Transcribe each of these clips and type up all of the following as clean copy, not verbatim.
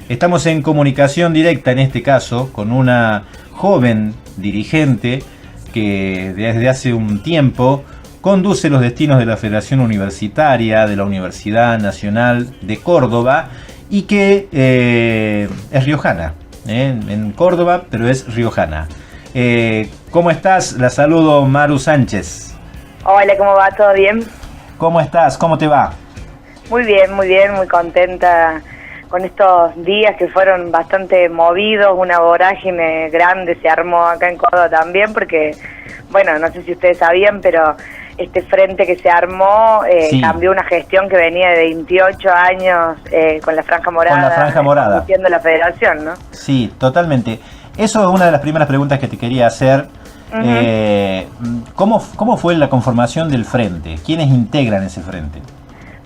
Estamos en comunicación directa en este caso con una joven dirigente que desde hace un tiempo conduce los destinos de la Federación Universitaria de la Universidad Nacional de Córdoba y que es riojana, en Córdoba, pero es riojana. ¿Cómo estás? La saludo, Maru Sánchez. Hola, ¿cómo va? ¿Todo bien? ¿Cómo estás? ¿Cómo te va? Muy bien, muy contenta con estos días que fueron bastante movidos, una vorágine grande se armó acá en Córdoba también, porque, bueno, no sé si ustedes sabían, pero este frente que se armó sí. Cambió una gestión que venía de 28 años con la Franja Morada. Con la Franja Morada. Conduciendo la federación, ¿no? Sí, totalmente. Eso es una de las primeras preguntas que te quería hacer. ¿Cómo fue la conformación del frente? ¿Quiénes integran ese frente?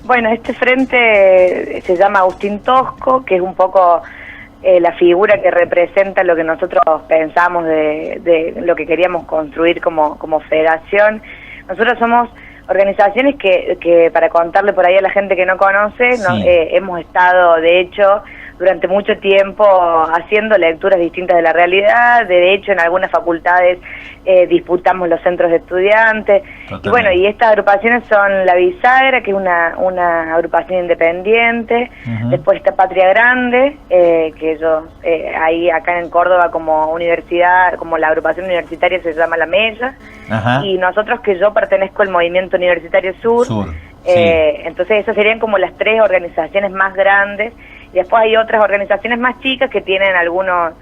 Bueno, este frente se llama Agustín Tosco, que es un poco la figura que representa lo que nosotros pensamos de lo que queríamos construir como federación. Nosotros somos organizaciones que para contarle por ahí a la gente que no conoce, sí. Hemos estado, de hecho, durante mucho tiempo haciendo lecturas distintas de la realidad. De hecho, en algunas facultades disputamos los centros de estudiantes. Totalmente. Y bueno, y estas agrupaciones son la Bisagra, que es una agrupación independiente. Después está Patria Grande, que ellos ahí acá en Córdoba como universidad, como la agrupación universitaria se llama La Mella. Y nosotros, que yo pertenezco al Movimiento Universitario Sur. Sí. Entonces esas serían como las tres organizaciones más grandes. Y después hay otras organizaciones más chicas que tienen algunos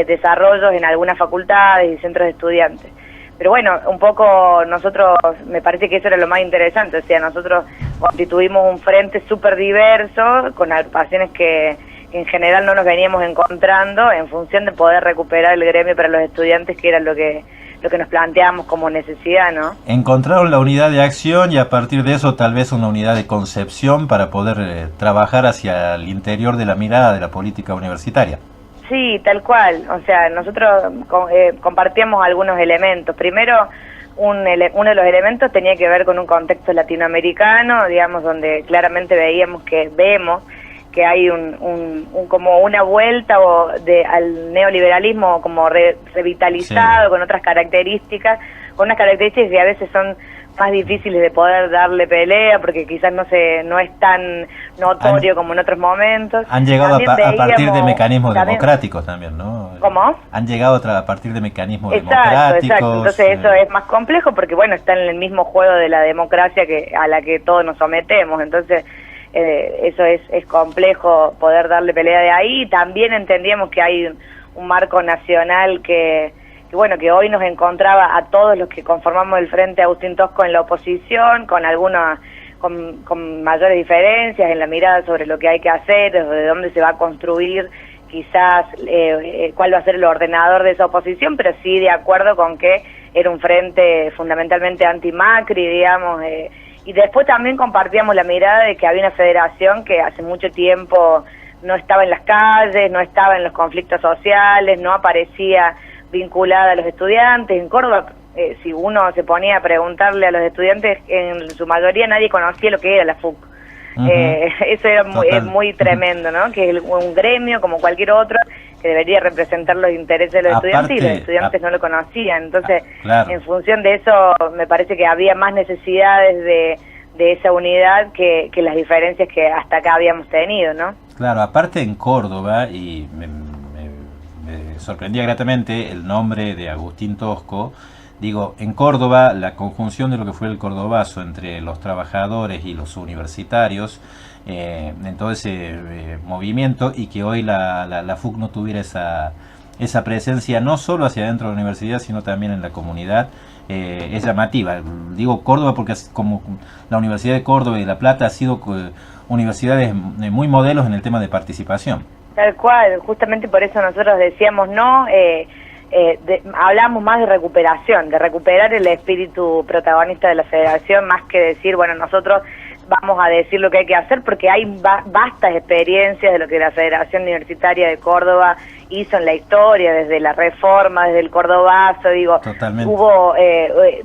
desarrollos en algunas facultades y centros de estudiantes. Pero bueno, un poco nosotros, me parece que eso era lo más interesante, o sea, nosotros constituimos un frente súper diverso, con agrupaciones que en general no nos veníamos encontrando, en función de poder recuperar el gremio para los estudiantes, que era lo que nos planteábamos como necesidad, ¿no? Encontraron la unidad de acción y a partir de eso tal vez una unidad de concepción para poder trabajar hacia el interior de la mirada de la política universitaria. Sí, tal cual. O sea, nosotros compartíamos algunos elementos. Primero, uno de los elementos tenía que ver con un contexto latinoamericano, digamos, donde claramente vemos que hay como una vuelta al neoliberalismo como revitalizado, sí. Con otras características, con unas características que a veces son más difíciles de poder darle pelea, porque quizás no es tan notorio como en otros momentos. Han llegado a partir de mecanismos democráticos también, ¿no? ¿Cómo? Han llegado a partir de mecanismos democráticos. Exacto. Entonces eso es más complejo porque, bueno, está en el mismo juego de la democracia a la que todos nos sometemos. Entonces eso es complejo poder darle pelea de ahí. También entendíamos que hay un marco nacional que hoy nos encontraba a todos los que conformamos el Frente Agustín Tosco en la oposición, con algunas con mayores diferencias en la mirada sobre lo que hay que hacer, de dónde se va a construir quizás cuál va a ser el ordenador de esa oposición, pero sí de acuerdo con que era un frente fundamentalmente anti-Macri, digamos, y después también compartíamos la mirada de que había una federación que hace mucho tiempo no estaba en las calles, no estaba en los conflictos sociales, no aparecía vinculada a los estudiantes. En Córdoba, si uno se ponía a preguntarle a los estudiantes, en su mayoría nadie conocía lo que era la FUC. Eso era muy tremendo, ¿no? Que es un gremio como cualquier otro que debería representar los intereses de los estudiantes, y los estudiantes no lo conocían. Entonces, claro. En función de eso, me parece que había más necesidades de esa unidad que las diferencias que hasta acá habíamos tenido, ¿no? Claro, aparte en Córdoba, y me sorprendía gratamente el nombre de Agustín Tosco. Digo, en Córdoba, la conjunción de lo que fue el cordobazo entre los trabajadores y los universitarios, en todo ese movimiento, y que hoy la FUC no tuviera esa presencia, no solo hacia adentro de la universidad, sino también en la comunidad, es llamativa. Digo Córdoba porque como la Universidad de Córdoba y de La Plata ha sido universidades muy modelos en el tema de participación. Tal cual, justamente por eso nosotros decíamos hablamos más de recuperación, de recuperar el espíritu protagonista de la federación, más que decir, bueno, nosotros vamos a decir lo que hay que hacer, porque hay vastas experiencias de lo que la Federación Universitaria de Córdoba hizo en la historia, desde la reforma, desde el cordobazo, digo, totalmente. Hubo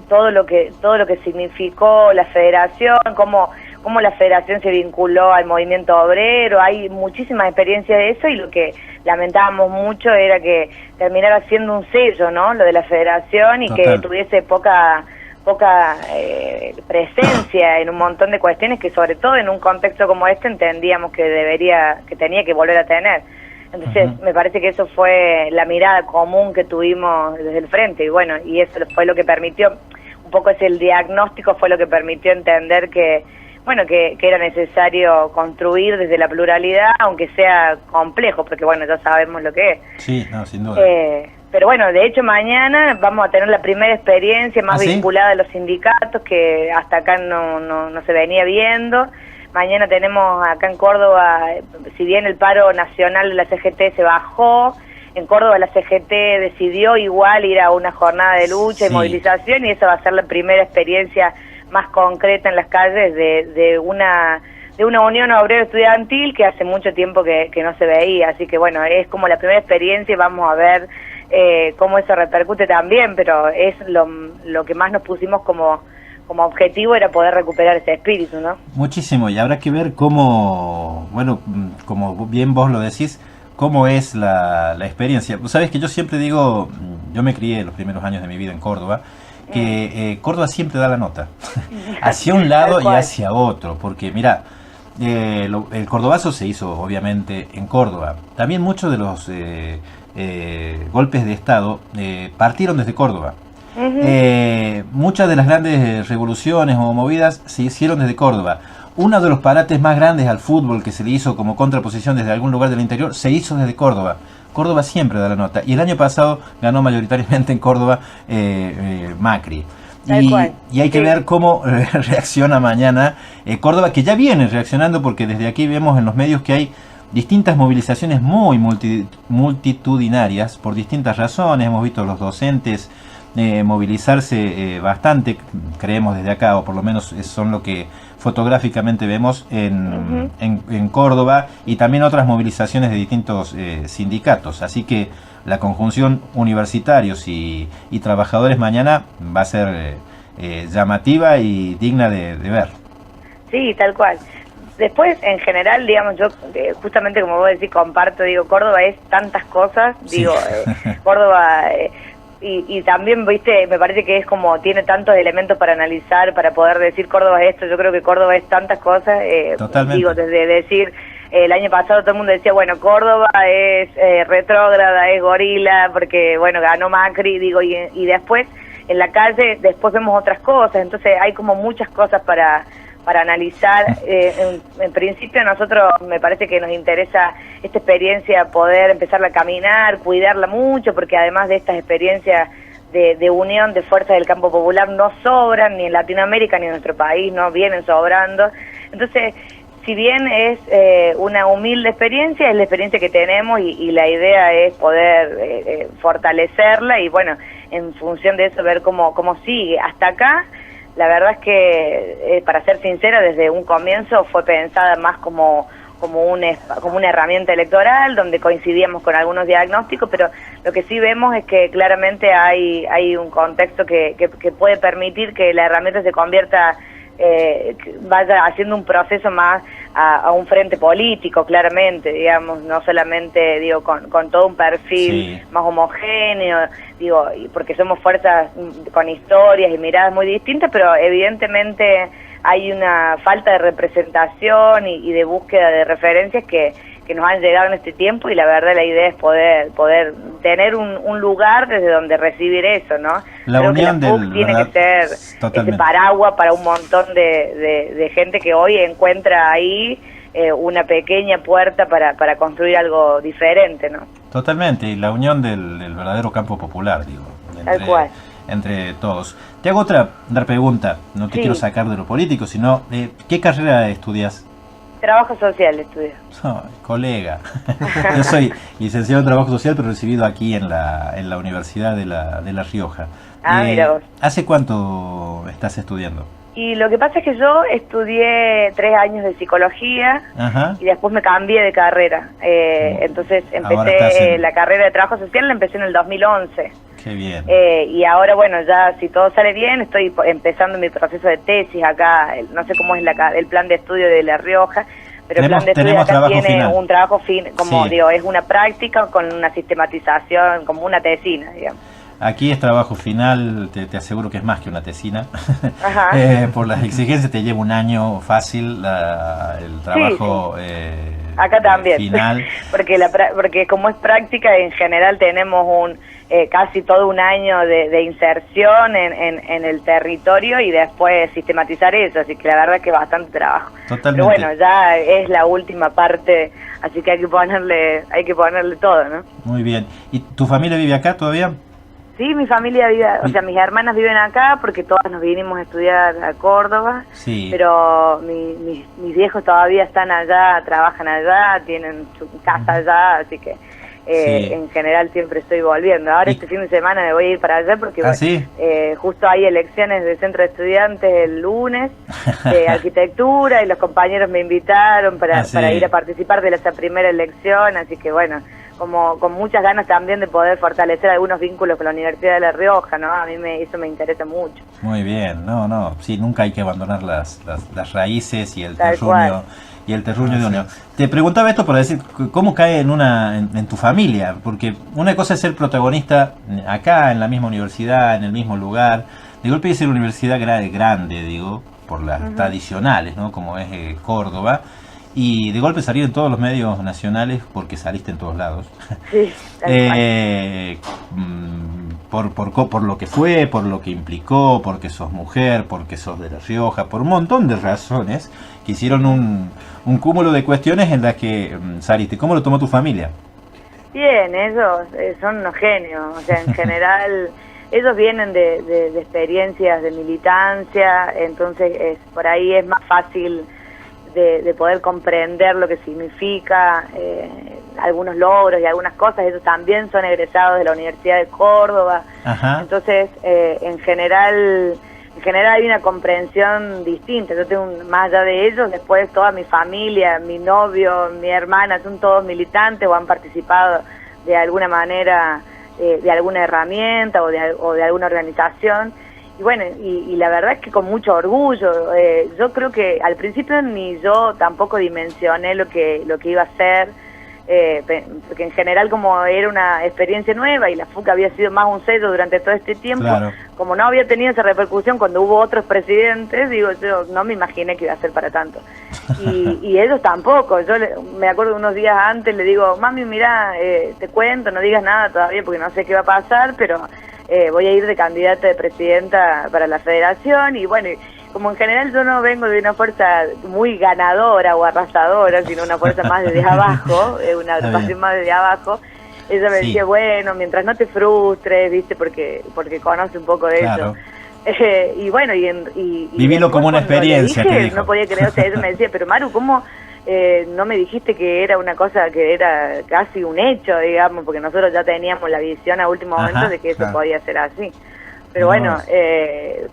todo lo que significó la federación, cómo cómo la federación se vinculó al movimiento obrero, hay muchísimas experiencias de eso, y lo que lamentábamos mucho era que terminara siendo un sello, ¿no? Lo de la federación, y Total. que tuviese poca presencia en un montón de cuestiones que, sobre todo en un contexto como este, entendíamos que tenía que volver a tener. Entonces me parece que eso fue la mirada común que tuvimos desde el frente, y bueno, y eso fue lo que permitió, un poco es el diagnóstico, fue lo que permitió entender que, bueno, que era necesario construir desde la pluralidad, aunque sea complejo, porque bueno, ya sabemos lo que es. Sí, no, sin duda. Pero bueno, de hecho mañana vamos a tener la primera experiencia más vinculada a los sindicatos, que hasta acá no se venía viendo. Mañana tenemos acá en Córdoba, si bien el paro nacional de la CGT se bajó, en Córdoba la CGT decidió igual ir a una jornada de lucha y movilización, y esa va a ser la primera experiencia más concreta en las calles de una unión obrero estudiantil que hace mucho tiempo que no se veía. Así que bueno, es como la primera experiencia, y vamos a ver cómo eso repercute también, pero es lo que más nos pusimos como objetivo, era poder recuperar ese espíritu, ¿no? Muchísimo, y habrá que ver cómo, bueno, como bien vos lo decís, cómo es la experiencia. Vos sabés que yo siempre digo, yo me crié los primeros años de mi vida en Córdoba, que Córdoba siempre da la nota, hacia un lado y hacia otro, porque mira, el cordobazo se hizo obviamente en Córdoba. También muchos de los golpes de Estado partieron desde Córdoba. Muchas de las grandes revoluciones o movidas se hicieron desde Córdoba. Uno de los parates más grandes al fútbol que se le hizo como contraposición desde algún lugar del interior se hizo desde Córdoba. Córdoba siempre da la nota, y el año pasado ganó mayoritariamente en Córdoba Macri. Y hay que ver cómo reacciona mañana Córdoba, que ya viene reaccionando, porque desde aquí vemos en los medios que hay distintas movilizaciones muy multitudinarias por distintas razones. Hemos visto a los docentes movilizarse bastante, creemos desde acá, o por lo menos son lo que fotográficamente vemos en Córdoba, y también otras movilizaciones de distintos sindicatos. Así que la conjunción universitarios y trabajadores mañana va a ser llamativa y digna de ver. Sí, tal cual. Después, en general, digamos, yo justamente como vos decís, comparto, digo, Córdoba es tantas cosas, digo, Córdoba... Y también, viste, me parece que es como, tiene tantos elementos para analizar, para poder decir Córdoba es esto. Yo creo que Córdoba es tantas cosas. Totalmente. Digo, desde decir, el año pasado todo el mundo decía, bueno, Córdoba es retrógrada, es gorila, porque, bueno, ganó Macri, digo, y después, en la calle, después vemos otras cosas. Entonces hay como muchas cosas para analizar. En principio a nosotros me parece que nos interesa esta experiencia, poder empezarla a caminar, cuidarla mucho, porque además de estas experiencias de unión de fuerzas del campo popular no sobran, ni en Latinoamérica ni en nuestro país, no vienen sobrando. Entonces, si bien es una humilde experiencia, es la experiencia que tenemos, y la idea es poder fortalecerla, y bueno, en función de eso ver cómo sigue. Hasta acá, la verdad es que, para ser sincera, desde un comienzo fue pensada más como una herramienta electoral, donde coincidíamos con algunos diagnósticos, pero lo que sí vemos es que claramente hay un contexto que puede permitir que la herramienta se convierta, vaya haciendo un proceso más a un frente político, claramente, digamos, no solamente, digo, con todo un perfil más homogéneo, digo, porque somos fuerzas con historias y miradas muy distintas, pero evidentemente hay una falta de representación y de búsqueda de referencias que nos han llegado en este tiempo, y la verdad la idea es poder tener un lugar desde donde recibir eso, ¿no? La Creo unión que la PUC tiene que ser ese paraguas para un montón de gente que hoy encuentra ahí una pequeña puerta para construir algo diferente, ¿no? Totalmente, y la unión del verdadero campo popular, digo, Tal cual. Entre todos. Te hago otra pregunta, no te quiero sacar de lo político, sino, ¿qué carrera estudias? Trabajo social estudio. Colega. Yo soy licenciado en Trabajo Social, pero recibido aquí en la Universidad de La Rioja. Mira vos. ¿Hace cuánto estás estudiando? Y lo que pasa es que yo estudié 3 años de psicología. Y después me cambié de carrera. Entonces empecé la carrera de Trabajo Social, la empecé en el 2011. Qué bien. Y ahora, bueno, ya si todo sale bien, estoy empezando mi proceso de tesis acá, no sé cómo es el plan de estudio de La Rioja, pero el plan de estudio acá tiene un trabajo como sí, digo, es una práctica con una sistematización, como una tesina, digamos. Aquí es trabajo final, te aseguro que es más que una tesina. Por las exigencias te lleva un año fácil el trabajo sí, sí. Acá también, final. porque como es práctica, en general tenemos casi todo un año de inserción en el territorio y después sistematizar eso, así que la verdad es que es bastante trabajo. Totalmente. Pero bueno, ya es la última parte, así que hay que ponerle todo, ¿no? Muy bien. ¿Y tu familia vive acá todavía? Sí, mi familia vive, o sea, mis hermanas viven acá porque todas nos vinimos a estudiar a Córdoba, sí, pero mis viejos todavía están allá, trabajan allá, tienen su casa allá, así que sí, en general siempre estoy volviendo. Ahora este fin de semana me voy a ir para allá porque ¿sí? Justo hay elecciones de centro de estudiantes el lunes de arquitectura y los compañeros me invitaron para ir a participar de esa primera elección, así que bueno, como con muchas ganas también de poder fortalecer algunos vínculos con la Universidad de La Rioja, ¿no? A mí eso me interesa mucho. Muy bien, sí, nunca hay que abandonar las raíces y el terruño. Y el terruño de unión. Te preguntaba esto para decir, ¿cómo cae en tu familia? Porque una cosa es ser protagonista acá, en la misma universidad, en el mismo lugar. De golpe es ser una universidad grande, digo, por las tradicionales, ¿no? Como es Córdoba. Y de golpe salir en todos los medios nacionales porque saliste en todos lados. Sí, por lo que fue, por lo que implicó, porque sos mujer, porque sos de La Rioja, por un montón de razones que hicieron un cúmulo de cuestiones en las que saliste. ¿Cómo lo tomó tu familia? Bien, ellos son unos genios, o sea, en general ellos vienen de experiencias de militancia, entonces por ahí es más fácil de poder comprender lo que significa algunos logros y algunas cosas. Ellos también son egresados de la Universidad de Córdoba. Entonces en general hay una comprensión distinta. Yo tengo más allá de ellos, después toda mi familia, mi novio, mi hermana, son todos militantes o han participado de alguna manera de alguna herramienta o de alguna organización. Y bueno, y la verdad es que con mucho orgullo. Yo creo que al principio ni yo tampoco dimensioné lo que iba a ser, porque en general como era una experiencia nueva y la FUC había sido más un sello durante todo este tiempo, como no había tenido esa repercusión cuando hubo otros presidentes, digo, yo no me imaginé que iba a ser para tanto. Y ellos tampoco. Yo me acuerdo unos días antes, le digo, mami, mira, te cuento, no digas nada todavía porque no sé qué va a pasar, pero voy a ir de candidata de presidenta para la federación. Y bueno, como en general yo no vengo de una fuerza muy ganadora o arrasadora, sino una fuerza más desde abajo, una agrupación más desde abajo, ella me decía, bueno, mientras no te frustres, ¿viste? Porque conoce un poco de eso. Y bueno, y vivilo como una experiencia, dije, te dijo. No podía creer, o sea, ella me decía, pero Maru, ¿cómo no me dijiste que era una cosa que era casi un hecho, digamos? Porque nosotros ya teníamos la visión a último momento de que eso podía ser así. Pero bueno,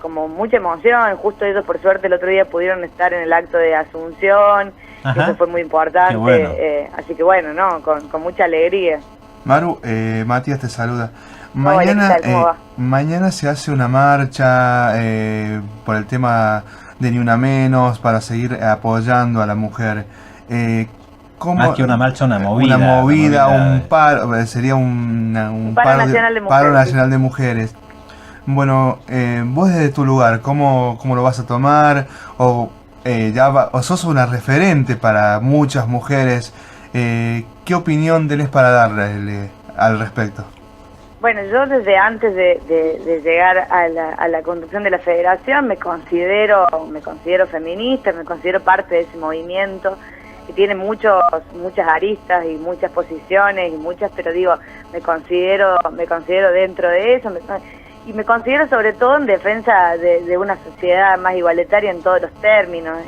como mucha emoción, justo ellos por suerte el otro día pudieron estar en el acto de Asunción, eso fue muy importante, bueno. Así que bueno, con mucha alegría. Maru, Matías te saluda. Mañana se hace una marcha por el tema de Ni Una Menos, para seguir apoyando a la mujer. Más que una marcha, una movida. Una movida, un paro, sería un paro nacional de mujeres. Bueno, vos desde tu lugar, ¿cómo lo vas a tomar? O sos una referente para muchas mujeres. ¿Qué opinión tenés para darle al respecto? Bueno, yo desde antes de llegar a la conducción de la federación me considero feminista, me considero parte de ese movimiento que tiene muchas aristas y muchas posiciones pero digo, me considero dentro de eso, y me considero sobre todo en defensa de una sociedad más igualitaria en todos los términos.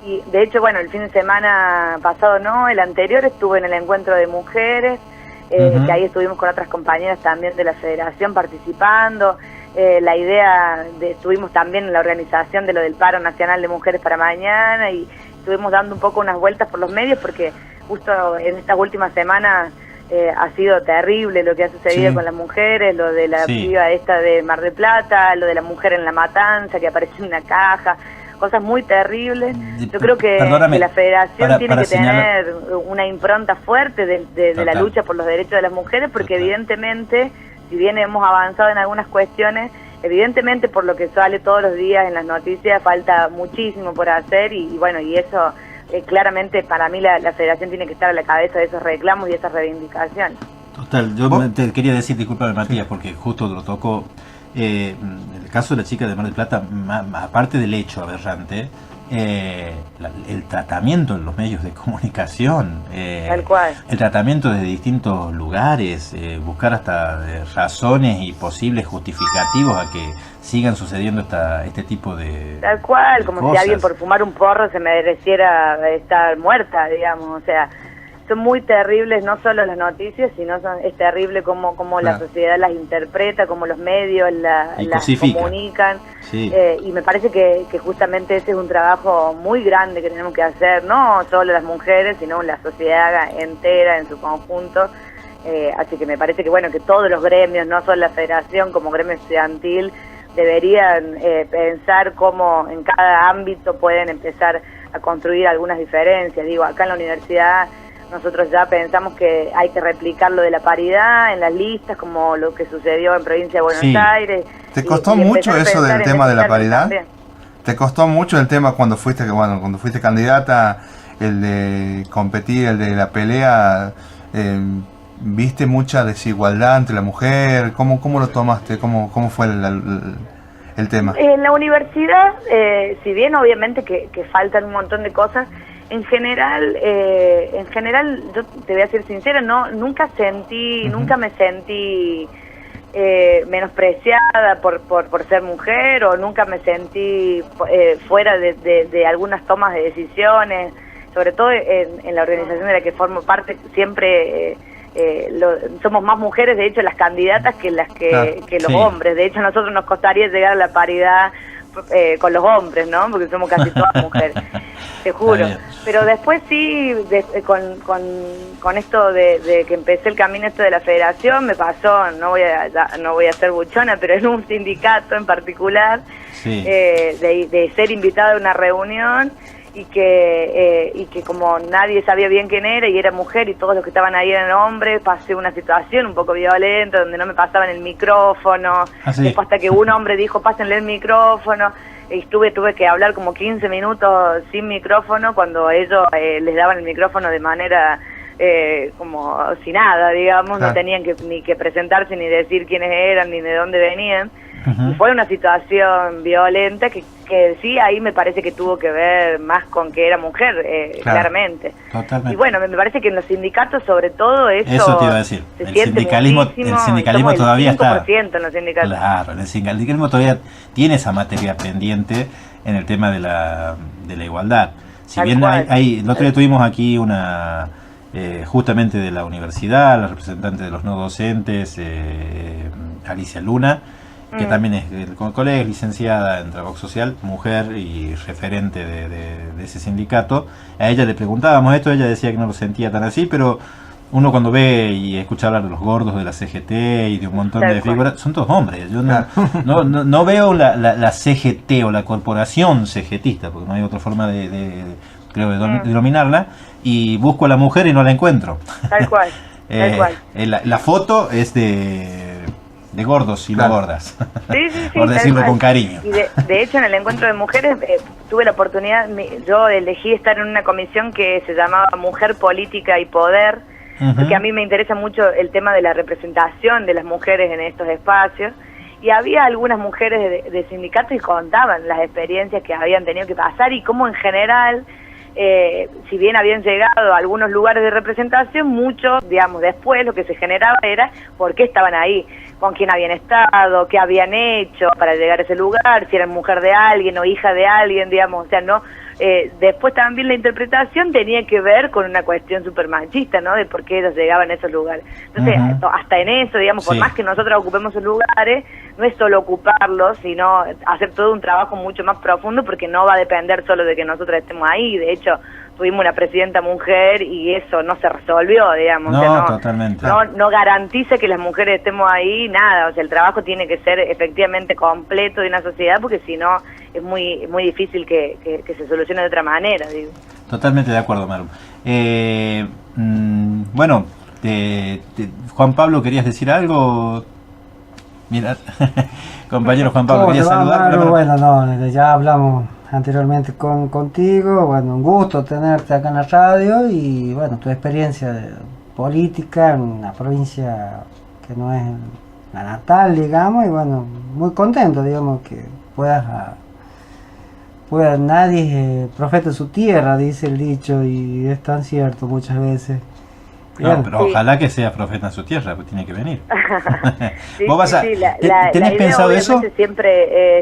Y de hecho, bueno, el fin de semana pasado el anterior estuve en el encuentro de mujeres, que ahí estuvimos con otras compañeras también de la federación participando. La idea estuvimos también en la organización de lo del paro nacional de mujeres para mañana y estuvimos dando un poco unas vueltas por los medios porque justo en estas últimas semanas ha sido terrible lo que ha sucedido con las mujeres, lo de la piba esta de Mar del Plata, lo de la mujer en La Matanza que aparece en una caja, cosas muy terribles. Yo creo que la federación tiene que tener una impronta fuerte de la lucha por los derechos de las mujeres, porque evidentemente, si bien hemos avanzado en algunas cuestiones, evidentemente por lo que sale todos los días en las noticias falta muchísimo por hacer y bueno, y eso claramente para mí la federación tiene que estar a la cabeza de esos reclamos y esas reivindicaciones. Total, yo te quería decir, discúlpame Matías, porque justo lo tocó, el caso de la chica de Mar del Plata, aparte del hecho aberrante, el tratamiento en los medios de comunicación, tal cual, el tratamiento desde distintos lugares, buscar hasta razones y posibles justificativos a que sigan sucediendo este tipo de tal cual, como cosas. Si alguien por fumar un porro se mereciera estar muerta, digamos, o sea, son muy terribles no solo las noticias, sino es terrible cómo la sociedad las interpreta, cómo los medios las comunican. Sí. Y me parece que justamente ese es un trabajo muy grande que tenemos que hacer, no solo las mujeres, sino la sociedad entera en su conjunto. Así que me parece que bueno, que todos los gremios, no solo la federación como gremio estudiantil, deberían pensar cómo en cada ámbito pueden empezar a construir algunas diferencias. Digo, acá en la universidad nosotros ya pensamos que hay que replicar lo de la paridad en las listas, como lo que sucedió en Provincia de Buenos Aires. ¿Te costó mucho eso del tema de la paridad? También. ¿Te costó mucho el tema cuando fuiste candidata, el de competir, el de la pelea? ¿Viste mucha desigualdad entre la mujer? ¿Cómo lo tomaste? ¿Cómo fue el tema? En la universidad, si bien obviamente que faltan un montón de cosas, en general, yo te voy a ser sincera, nunca me sentí menospreciada por ser mujer, o nunca me sentí fuera de algunas tomas de decisiones, sobre todo en la organización de la que formo parte, siempre somos más mujeres, de hecho, las candidatas que los hombres. De hecho, a nosotros nos costaría llegar a la paridad con los hombres, ¿no? Porque somos casi todas mujeres, te juro. Pero después sí, con esto de que empecé el camino esto de la federación, me pasó, no voy a ser buchona, pero en un sindicato en particular, de ser invitada a una reunión y que como nadie sabía bien quién era y era mujer y todos los que estaban ahí eran hombres, pasé una situación un poco violenta donde no me pasaban el micrófono, después hasta que un hombre dijo pásenle el micrófono, y tuve que hablar como 15 minutos sin micrófono cuando ellos les daban el micrófono de manera como si nada, digamos, no tenían ni que presentarse ni decir quiénes eran ni de dónde venían. Y fue una situación violenta que sí, ahí me parece que tuvo que ver más con que era mujer, claramente. Totalmente. Y bueno, me parece que en los sindicatos, sobre todo, eso te iba a decir. El sindicalismo todavía está. En los sindicatos. Claro, el sindicalismo todavía tiene esa materia pendiente en el tema de la igualdad. Si bien el otro día tuvimos aquí una justamente de la universidad, la representante de los no docentes, Alicia Luna, que también es colega, es licenciada en trabajo social, mujer y referente de ese sindicato. A ella le preguntábamos esto, ella decía que no lo sentía tan así, pero uno cuando ve y escucha hablar de los gordos de la CGT y de un montón de figuras, son todos hombres. Yo no veo la CGT o la corporación CGTista, porque no hay otra forma de denominarla, y busco a la mujer y no la encuentro. Tal cual, tal cual. La foto es de gordos y no gordas, sí, por decirlo con cariño. Y de hecho en el encuentro de mujeres tuve la oportunidad, yo elegí estar en una comisión que se llamaba Mujer, Política y Poder, porque a mí me interesa mucho el tema de la representación de las mujeres en estos espacios, y había algunas mujeres de sindicatos y contaban las experiencias que habían tenido que pasar y cómo en general, si bien habían llegado a algunos lugares de representación, muchos, digamos, después lo que se generaba era por qué estaban ahí, con quién habían estado, qué habían hecho para llegar a ese lugar, si eran mujer de alguien o hija de alguien, digamos, o sea, no. Después también la interpretación tenía que ver con una cuestión súper machista, ¿no? De por qué ellos llegaban a esos lugares. Entonces, hasta en eso, digamos, por más que nosotros ocupemos esos lugares, no es solo ocuparlos, sino hacer todo un trabajo mucho más profundo, porque no va a depender solo de que nosotros estemos ahí. De hecho, tuvimos una presidenta mujer y eso no se resolvió, digamos. No, o sea, totalmente. No garantiza que las mujeres estemos ahí, nada. O sea, el trabajo tiene que ser efectivamente completo de una sociedad, porque si no es muy difícil que se solucione de otra manera, digo. Totalmente de acuerdo, Maru. Bueno, Juan Pablo, ¿querías decir algo? Mira, compañero Juan Pablo, ¿querías saludar? Bueno, no, ya hablamos anteriormente contigo, bueno, un gusto tenerte acá en la radio y bueno, tu experiencia política en una provincia que no es la natal, digamos, y bueno, muy contento, digamos, que nadie profeta su tierra, dice el dicho, y es tan cierto muchas veces. No, pero ojalá que sea profeta en su tierra, pues tiene que venir. Sí, ¿Vos vas a, ¿tenés idea, pensado eso? Siempre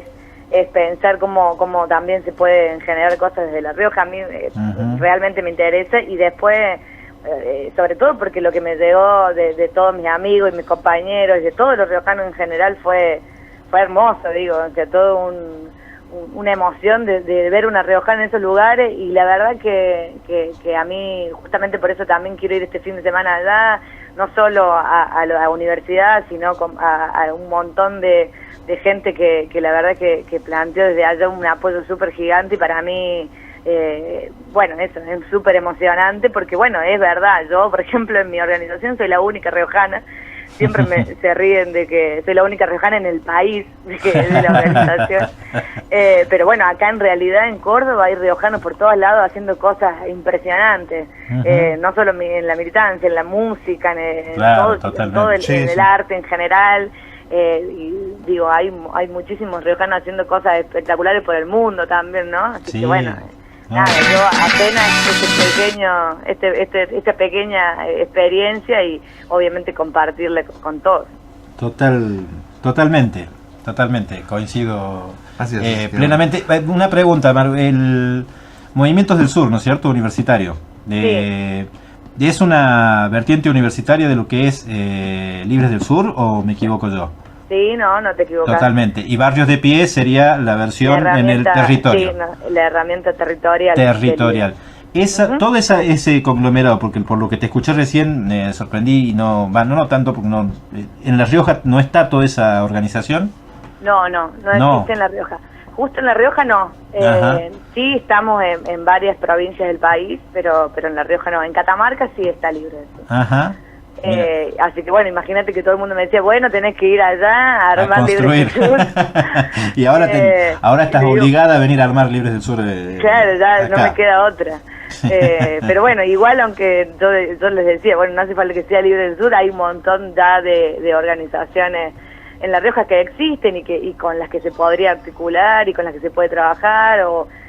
es pensar cómo también se pueden generar cosas desde La Rioja. A mí realmente me interesa, y después, sobre todo porque lo que me llegó de todos mis amigos y mis compañeros y de todos los riojanos en general fue hermoso, digo, o sea, todo una emoción de ver una riojana en esos lugares, y la verdad que a mí, justamente por eso también quiero ir este fin de semana allá, no solo a la universidad, sino a un montón de gente que la verdad que planteó desde allá un apoyo súper gigante, y para mí, bueno, eso es súper emocionante, porque bueno, es verdad, yo por ejemplo en mi organización soy la única riojana. Siempre se ríen de que soy la única riojana en el país de la organización. Pero bueno, acá en realidad en Córdoba hay riojanos por todos lados haciendo cosas impresionantes. No solo en la militancia, en la música, en todo el arte en general. Y digo, hay muchísimos riojanos haciendo cosas espectaculares por el mundo también, ¿no? Así que bueno... Nada, yo apenas esta pequeña experiencia, y obviamente compartirla con todos. Totalmente, coincido plenamente. Una pregunta, Maru, el Movimientos del Sur, ¿no es cierto? Universitario. Sí. ¿Es una vertiente universitaria de lo que es Libres del Sur, o me equivoco yo? Sí, no te equivocas. Totalmente. Y Barrios de Pie sería la versión en el territorio. Sí, la herramienta territorial. Todo ese conglomerado, porque por lo que te escuché recién me sorprendí, y no tanto, porque en La Rioja no está toda esa organización. No existe en La Rioja. Justo en La Rioja no. Sí estamos en varias provincias del país, pero en La Rioja no. En Catamarca sí está Libre del Sur. Ajá. Así que bueno, imagínate que todo el mundo me decía, bueno, tenés que ir allá a armar Libres del Sur. Y ahora estás obligada a venir a armar Libres del Sur. Claro, ya no me queda otra. Pero bueno, igual, aunque yo les decía, bueno, no hace falta que sea Libre del Sur, hay un montón ya de organizaciones en La Rioja que existen y con las que se podría articular y con las que se puede trabajar.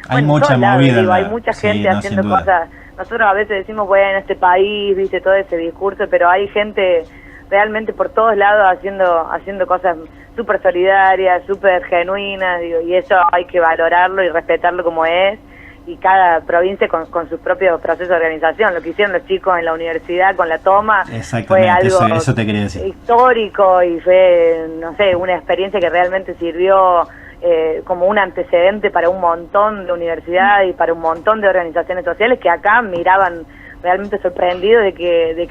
Hay mucha movida. Hay mucha gente haciendo cosas. Nosotros a veces decimos, bueno, este país, viste, todo ese discurso, pero hay gente realmente por todos lados haciendo cosas súper solidarias, súper genuinas, digo, y eso hay que valorarlo y respetarlo como es, y cada provincia con sus propios procesos de organización. Lo que hicieron los chicos en la universidad con la toma fue algo eso te quería decir. Histórico, y fue, no sé, una experiencia que realmente sirvió como un antecedente para un montón de universidades y para un montón de organizaciones sociales que acá miraban realmente sorprendidos de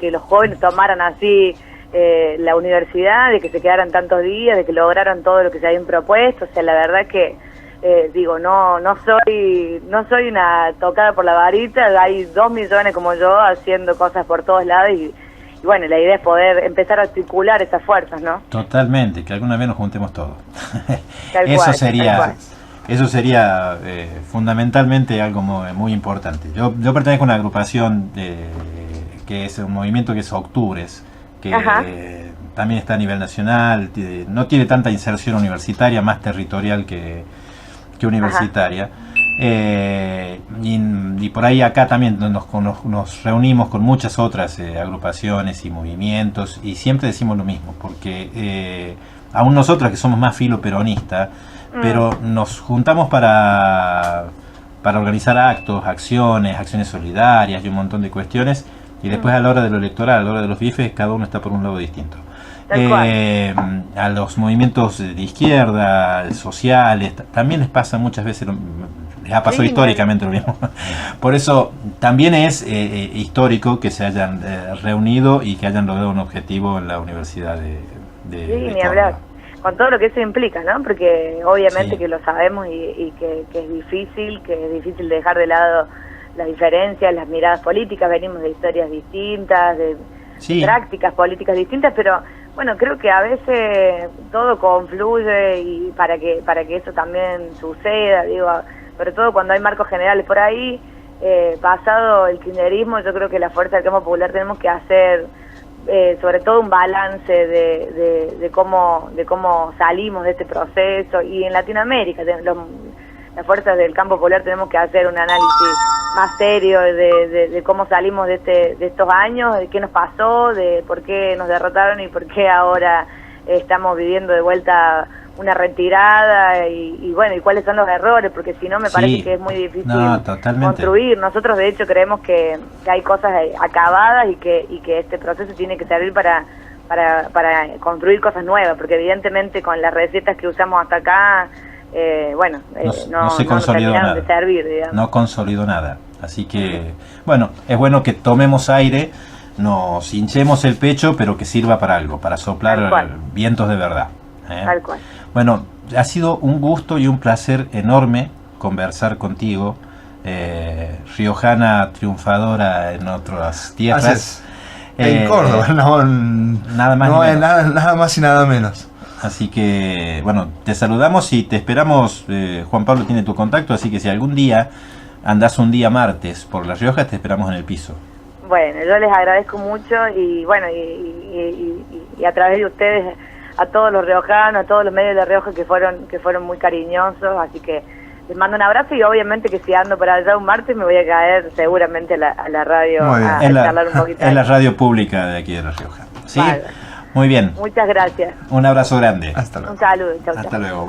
que los jóvenes tomaran así la universidad, de que se quedaran tantos días, de que lograran todo lo que se habían propuesto. O sea, la verdad que digo, no soy una tocada por la varita, hay 2 millones como yo haciendo cosas por todos lados, y bueno, la idea es poder empezar a articular esas fuerzas, ¿no? Totalmente, que alguna vez nos juntemos todos. Eso sería fundamentalmente algo muy importante. Yo pertenezco a una agrupación que es un movimiento que es Octubres, que también está a nivel nacional, no tiene tanta inserción universitaria, más territorial que universitaria. Y por ahí acá también nos reunimos con muchas otras agrupaciones y movimientos, y siempre decimos lo mismo, porque aún nosotros que somos más filo peronista, pero nos juntamos para organizar acciones solidarias y un montón de cuestiones, y después a la hora de lo electoral, a la hora de los bifes, cada uno está por un lado distinto. A los movimientos de izquierda, sociales, también les pasa muchas veces Ya pasó históricamente lo mismo. Por eso también es histórico que se hayan reunido y que hayan logrado un objetivo en la Universidad de ni hablar. Con todo lo que eso implica, ¿no? Porque obviamente Sí. que lo sabemos y que es difícil dejar de lado las diferencias, las miradas políticas, venimos de historias distintas, de prácticas políticas distintas, pero bueno, creo que a veces todo confluye y para que eso también suceda, digo, sobre todo cuando hay marcos generales por ahí, pasado el kirchnerismo, yo creo que la fuerza del campo popular tenemos que hacer sobre todo un balance de cómo salimos de este proceso, y en Latinoamérica las fuerzas del campo popular tenemos que hacer un análisis más serio de cómo salimos de estos años, de qué nos pasó, de por qué nos derrotaron y por qué ahora estamos viviendo de vuelta una retirada y bueno, y cuáles son los errores, porque si no me parece que es muy difícil construir. Nosotros de hecho creemos que hay cosas acabadas y que este proceso tiene que servir para construir cosas nuevas, porque evidentemente con las recetas que usamos hasta acá, no se consolidó nada. De servir, digamos. No consolidó nada. Así que, bueno, es bueno que tomemos aire, nos hinchemos el pecho, pero que sirva para algo, para soplar vientos de verdad. Tal cual. Bueno, ha sido un gusto y un placer enorme conversar contigo, riojana triunfadora en otras tierras. En Córdoba, nada más y nada menos. Así que, bueno, te saludamos y te esperamos. Juan Pablo tiene tu contacto, así que si algún día andás un día martes por La Rioja, te esperamos en el piso. Bueno, yo les agradezco mucho y bueno, y a través de ustedes a todos los riojanos, a todos los medios de La Rioja que fueron muy cariñosos, así que les mando un abrazo y obviamente que si ando para allá un martes me voy a caer seguramente a la radio a charlar un poquito. Es la radio pública de aquí de La Rioja. ¿Sí? Vale. Muy bien. Muchas gracias. Un abrazo grande. Hasta luego. Un saludo. Chau, Hasta luego.